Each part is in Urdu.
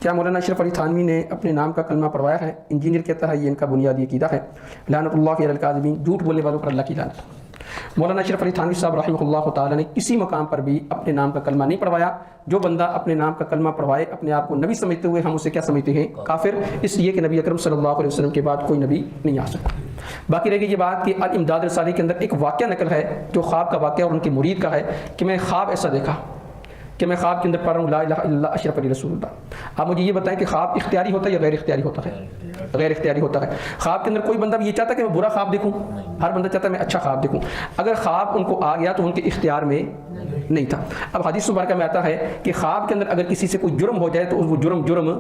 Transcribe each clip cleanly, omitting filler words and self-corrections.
کیا مولانا اشرف علی تھانوی نے اپنے نام کا کلمہ پڑھوایا ہے؟ انجینئر کہتا ہے یہ ان کا بنیادی عقیدہ ہے، لعنت اللہ علی الکاذبین، جھوٹ بولنے والوں پر اللہ کی لعنت۔ مولانا اشرف علی تھانوی صاحب رحمہ اللہ تعالیٰ نے کسی مقام پر بھی اپنے نام کا کلمہ نہیں پڑھوایا۔ جو بندہ اپنے نام کا کلمہ پڑھوائے اپنے آپ کو نبی سمجھتے ہوئے ہم اسے کیا سمجھتے ہیں؟ کافر، اس لیے کہ نبی اکرم صلی اللہ علیہ وسلم کے بعد کوئی نبی نہیں آ سکتا۔ باقی رہ گئی یہ بات کہ الامداد رسالے کے اندر ایک واقعہ نقل ہے جو خواب کا واقعہ اور ان کے مرید کا ہے کہ میں خواب ایسا دیکھا کہ میں خواب کے اندر پڑھ رہا ہوں لا الہ الا اللہ اشرف علی رسول اللہ۔ آپ مجھے یہ بتائیں کہ خواب اختیاری ہوتا ہے یا غیر اختیاری ہوتا ہے؟ غیر اختیاری ہوتا ہے۔ خواب کے اندر کوئی بندہ بھی یہ چاہتا ہے کہ میں برا خواب دیکھوں؟ ہر بندہ چاہتا ہے میں اچھا خواب دیکھوں۔ اگر خواب ان کو آ گیا تو ان کے اختیار میں نہیں تھا۔ اب حدیث مبارکہ میں آتا ہے کہ خواب کے اندر اگر کسی سے کوئی جرم ہو جائے تو وہ جرم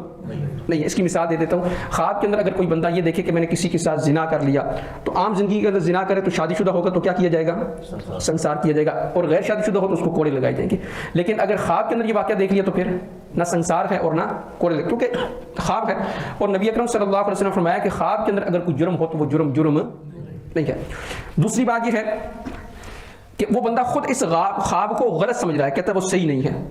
نہیں ہے۔ اس کی مثال دے دیتا ہوں، خواب کے اندر اگر کوئی بندہ یہ دیکھے کہ میں نے کسی کے ساتھ زنا کر لیا، تو عام زندگی کے اندر زنا کرے تو شادی شدہ ہوگا تو کیا کیا جائے گا؟ سنسار کیا جائے گا، اور غیر شادی شدہ ہو تو اس کو کوڑے لگائے جائیں گے۔ لیکن اگر خواب کے اندر یہ واقعہ دیکھ لیا تو پھر نہ سنسار ہے اور نہ کوڑے لگے، کیونکہ خواب ہے۔ اور نبی اکرم صلی اللہ علیہ وسلم نے فرمایا کہ خواب کے اندر اگر کوئی جرم ہو تو وہ جرم نہیں ہے۔ دوسری بات یہ ہے کہ وہ بندہ خود اس خواب کو غلط سمجھ رہا ہے، کہتا ہے وہ صحیح نہیں ہے۔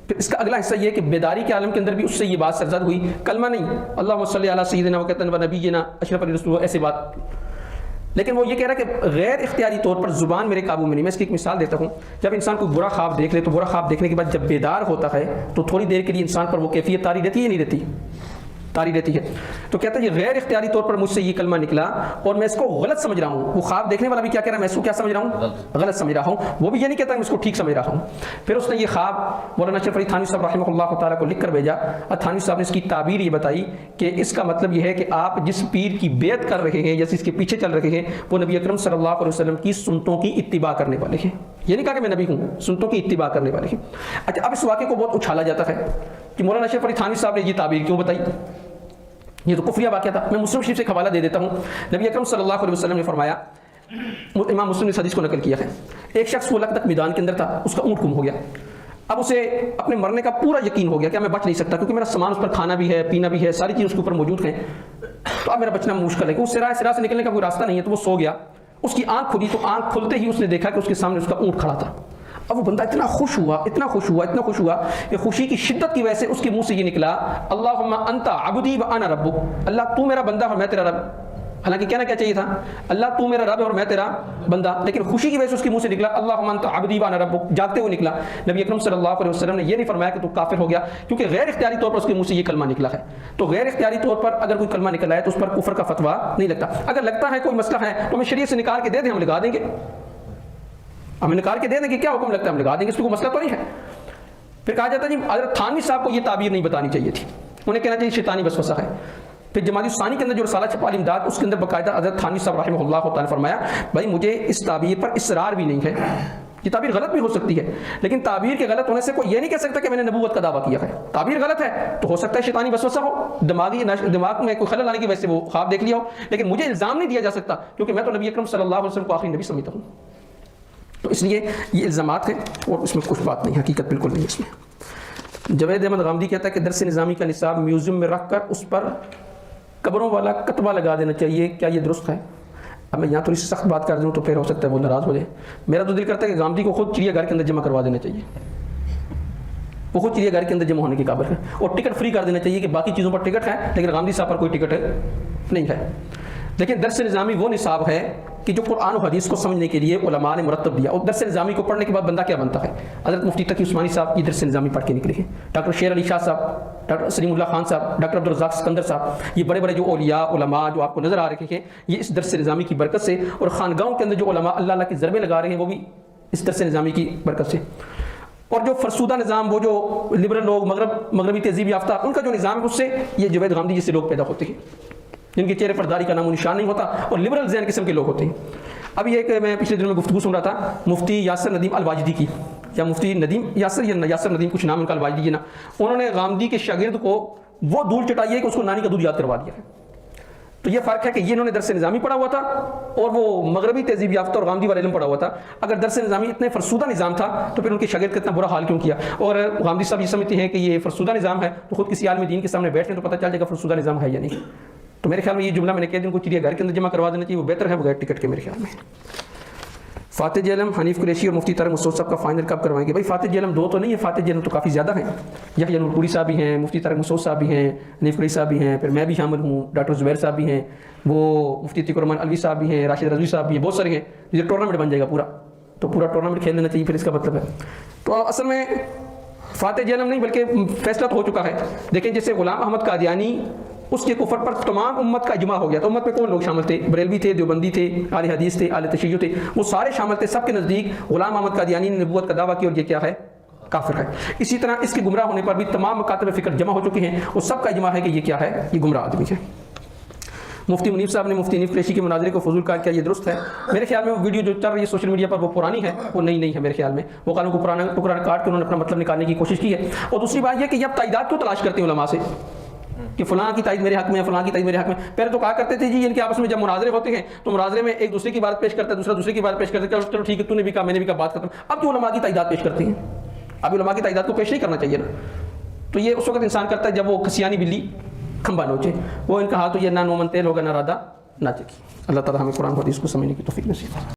پھر اس کا اگلا حصہ یہ ہے کہ بیداری کے عالم کے اندر بھی اس سے یہ بات سرزد ہوئی، کلمہ نہیں، اللہم صلی علی سیدنا و نبینا اشرف علی رسول، ایسے بات۔ لیکن وہ یہ کہہ رہا ہے کہ غیر اختیاری طور پر زبان میرے قابو میں نہیں۔ میں اس کی ایک مثال دیتا ہوں، جب انسان کوئی برا خواب دیکھ لے تو برا خواب دیکھنے کے بعد جب بیدار ہوتا ہے تو تھوڑی دیر کے لیے انسان پر وہ کیفیت طاری رہتی ہے نہیں رہتی؟ طاری رہتی ہے۔ تو کہتا ہے یہ غیر اختیاری طور پر مجھ سے یہ کلمہ نکلا اور میں اس کو غلط سمجھ رہا ہوں۔ وہ خواب دیکھنے والا بھی کیا کہہ رہا ہے؟ میں اس کو کیا سمجھ رہا ہوں؟ غلط سمجھ رہا ہوں۔ وہ بھی یہ نہیں کہتا کہ میں اس کو ٹھیک سمجھ رہا ہوں۔ پھر اس نے یہ خواب مولانا اشرف علی تھانوی صاحب رحمہ اللہ تعالیٰ کو لکھ کر بھیجا، اور تھانوی صاحب نے اس کی تعبیر یہ بتائی کہ اس کا مطلب یہ ہے کہ آپ جس پیر کی بیعت کر رہے ہیں یا جس کے پیچھے چل رہے ہیں وہ نبی اکرم صلی اللہ علیہ وسلم کی سنتوں کی اتباع کرنے والے ہیں۔ یہ نہیں کہا کہ میں نبی ہوں، سنتوں کی اتباع کرنے والے ہیں۔ اچھا، اب اس واقعے کو بہت اچھالا جاتا ہے کہ مولانا اشرف علی تھانوی صاحب نے یہ تعبیر کیوں بتائی؟ یہ تو کفریہ واقعہ تھا۔ میں مسلم شریف سے حوالہ دے دیتا ہوں، نبی اکرم صلی اللہ علیہ وسلم نے فرمایا، امام مسلم نے اس حدیث کو نقل کیا ہے، ایک شخص وہ تک میدان کے اندر تھا، اس کا اونٹ گم ہو گیا۔ اب اسے اپنے مرنے کا پورا یقین ہو گیا کہ میں بچ نہیں سکتا، کیونکہ میرا سامان اس پر، کھانا بھی ہے، پینا بھی ہے، ساری چیز اس کے اوپر موجود ہیں، تو اب میرا بچنا مشکل ہے کہ اس سرا سے نکلنے کا کوئی راستہ نہیں ہے۔ تو وہ سو گیا، اس کی آنکھ کھلی تو آنکھ کھلتے ہی اس نے دیکھا کہ اس کے سامنے اس کا اونٹ کھڑا تھا۔ اب وہ بندہ اتنا خوش ہوا کہ خوشی کی شدت کی وجہ سے اس کے منہ سے یہ نکلا، اللہم انت عبدی وانا ربک، اللہ تو میرا بندہ اور میں تیرا رب۔ حالانکہ کہنا کیا چاہیے تھا؟ اللہ تو میرا رب اور میں تیرا بندہ، لیکن خوشی کی وجہ سے اس کے منہ سے نکلا اللہم انت عبدی وانا ربک، جاگتے ہوئے نکلا۔ نبی اکرم صلی اللہ علیہ وسلم نے یہ نہیں فرمایا کہ تو کافر ہو گیا، کیونکہ غیر اختیاری طور پر اس کے منہ سے یہ کلمہ نکلا ہے۔ تو غیر اختیاری طور پر اگر کوئی کلمہ نکل آئے تو اس پر کفر کا فتویٰ نہیں لگتا۔ اگر لگتا ہے کوئی مسئلہ ہے تو ہمیں شریعت سے نکال کے دے دیں، ہم لگا دیں گے، ہمیں نکال کے دے دیں کہ کیا حکم لگتا ہے ہم لگا دیں گے، اس میں کوئی مسئلہ تو نہیں ہے۔ پھر کہا جاتا ہے جی حضرت تھانوی صاحب کو یہ تعبیر نہیں بتانی چاہیے تھی، انہیں کہنا چاہیے شیطانی وسوسہ ہے۔ پھر جماعت ثانی کے اندر جو رسالہ چھپا الامداد، اس کے اندر باقاعدہ حضرت تھانوی صاحب رحمہ اللہ تعالیٰ نے فرمایا بھائی مجھے اس تعبیر پر اصرار بھی نہیں ہے، یہ تعبیر غلط بھی ہو سکتی ہے، لیکن تعبیر کے غلط ہونے سے کوئی یہ نہیں کہہ سکتا کہ میں نے نبوت کا دعویٰ کیا ہے۔ تعبیر غلط ہے تو ہو سکتا ہے شیطانی وسوسہ ہو، دماغ میں کوئی خلل آنے کی وجہ سے وہ خواب دیکھ لیا ہو، لیکن مجھے الزام نہیں دیا جا سکتا کیونکہ میں تو نبی اکرم صلی اللہ علیہ وسلم کو آخری نبی سمجھتا ہوں۔ تو اس لیے یہ الزامات ہیں اور اس میں کچھ بات نہیں، حقیقت بالکل نہیں اس میں۔ جوید احمد غامدی کہتا ہے کہ درس نظامی کا نصاب میوزیم میں رکھ کر اس پر قبروں والا کتبہ لگا دینا چاہیے، کیا یہ درست ہے؟ اب میں یہاں تھوڑی سی سخت بات کر دوں تو پھر ہو سکتا ہے وہ ناراض ہو جائے۔ میرا تو دل کرتا ہے کہ غامدی کو خود چڑیا گھر کے اندر جمع کروا دینا چاہیے، وہ خود چڑیا گھر کے اندر جمع ہونے کی قابل ہے، اور ٹکٹ فری کر دینا چاہیے کہ باقی چیزوں پر ٹکٹ ہے لیکن غامدی صاحب پر کوئی ٹکٹ نہیں ہے۔ لیکن درس نظامی وہ نصاب ہے کہ جو قرآن و حدیث کو سمجھنے کے لیے علماء نے مرتب دیا، اور درس نظامی کو پڑھنے کے بعد بندہ کیا بنتا ہے؟ حضرت مفتی تقی عثمانی صاحب یہ درس نظامی پڑھ کے نکلے ہیں، ڈاکٹر شیر علی شاہ صاحب، ڈاکٹر سلیم اللہ خان صاحب، ڈاکٹر عبدالرزاق سکندر صاحب، یہ بڑے بڑے جو اولیاء علماء جو آپ کو نظر آ رہے ہیں یہ اس درس نظامی کی برکت سے، اور خانگاہوں کے اندر جو علماء اللہ اللہ کی ضربیں لگا رہے ہیں وہ بھی اس درس نظامی کی برکت سے۔ اور جو فرسودہ نظام، وہ جو لبرل لوگ، مغربی تہذیب یافتہ، ان کا جو نظام ہے اس سے یہ جوید غامدی جیسے لوگ پیدا ہوتے ہیں جن کے چہرے پر داڑھی کا نام و نشان نہیں ہوتا اور لبرل ذہن قسم کے لوگ ہوتے ہیں۔ اب یہ کہ میں پچھلے دنوں میں گفتگو سن رہا تھا مفتی یاسر ندیم الواجدی کی، یا مفتی ندیم یاسر یا یاسر ندیم کچھ نام ان کا، الواجدی نا، انہوں نے غامدی کے شاگرد کو وہ دھول چٹائی ہے کہ اس کو نانی کا دودھ یاد کروا دیا ہے۔ تو یہ فرق ہے کہ یہ انہوں نے درس نظامی پڑھا ہوا تھا اور وہ مغربی تہذیب یافتہ اور غامدی والا علم پڑھا ہوا تھا۔ اگر درس نظامی اتنے فرسودہ نظام تھا تو پھر ان کے شاگرد کا اتنا برا حال کیوں کیا؟ اور غامدی صاحب یہ سمجھتے ہیں کہ یہ فرسودہ نظام ہے تو خود کسی عالم دین کے سامنے بیٹھیں تو پتہ چل جائے گا فرسودہ نظام ہے یا نہیں۔ تو میرے خیال میں یہ جملہ میں نے کہہ دیا ان کو چڑیا گھر کے اندر جمع کروا دینا چاہیے، وہ بہتر ہے بغیر ٹکٹ کے میرے خیال میں۔ فاتح جہلم حنیف قریشی اور مفتی طارق مسعود صاحب کا فائنل کب کروائیں گے؟ بھائی فاتح جہلم 2 تو نہیں ہے، فاتح جہلم تو کافی زیادہ ہیں. یحییٰ نور پوری صاحب بھی ہیں، مفتی طارق مسعود صاحب بھی ہیں، حنیف قریشی صاحب بھی ہیں، پھر میں بھی شامل ہوں، ڈاکٹر زبیر صاحب بھی ہیں، وہ مفتی عتیق الرحمن الوی صاحب بھی ہیں، راشد رضوی صاحب بھی ہیں، بہت سارے ہیں. یہ ٹورنامنٹ بن جائے گا پورا، تو پورا ٹورنامنٹ کھیل لینا چاہیے پھر اس کا مطلب ہے. تو اصل میں فاتح جہلم نہیں بلکہ فیصلہ تو ہو چکا ہے. دیکھیں جیسے غلام احمد قادیانی، اس کے کفر پر تمام امت کا اجماع ہو گیا. تو امت میں کون لوگ شامل تھے؟ بریلوی تھے، دیوبندی تھے، اہل حدیث تھے، اہل تشیع تھے، وہ سارے شامل تھے. سب کے نزدیک غلام احمد قادیانی نے نبوت کا دعویٰ کیا اور یہ کیا ہے؟ کافر ہے. اسی طرح اس کے گمراہ ہونے پر بھی تمام مکاتب فکر جمع ہو چکے ہیں اور سب کا اجماع ہے کہ یہ کیا ہے؟ یہ گمراہ آدمی ہے. مفتی منیف صاحب نے مفتی حنیف قریشی کے مناظرے کو فضول کہا، کیا یہ درست ہے؟ میرے خیال میں وہ ویڈیو جو چل رہی ہے سوشل میڈیا پر وہ پرانی ہے، وہ نئی ہے میرے خیال میں. وہ قانون کو پرانا ٹکڑا کاٹ کے انہوں نے اپنا مطلب نکالنے کی کوشش کی ہے. اور دوسری بات یہ کہ یہ اب تائیدات کیوں تلاش کرتے ہیں علماء سے کہ فلاں کی تائید میرے حق میں ہے، فلاں کی تائید میرے حق میں. پہلے تو کہا کرتے تھے جی ان کے آپس میں جب مناظرے ہوتے ہیں تو مناظرے میں ایک دوسرے کی بات پیش کرتا ہے، دوسرا دوسرے کی بات پیش کرتا ہے، چلو ٹھیک ہے تو نے بھی کہا میں نے بھی کہا، بات ختم. اب جو علماء کی تائیدات پیش کرتے ہیں، اب علماء کی تائیدات کو پیش نہیں کرنا چاہیے نا. تو یہ اس وقت انسان کرتا ہے جب وہ کھسیانی بلی کھمبا نوچے. وہ ان کا حال تو یہ نہ نومن تیل ہوگا نہ رادہ نہ چکی. اللہ تعالیٰ ہمیں قرآن و حدیث کو سمجھنے کی توفیق نصیب فرمائے.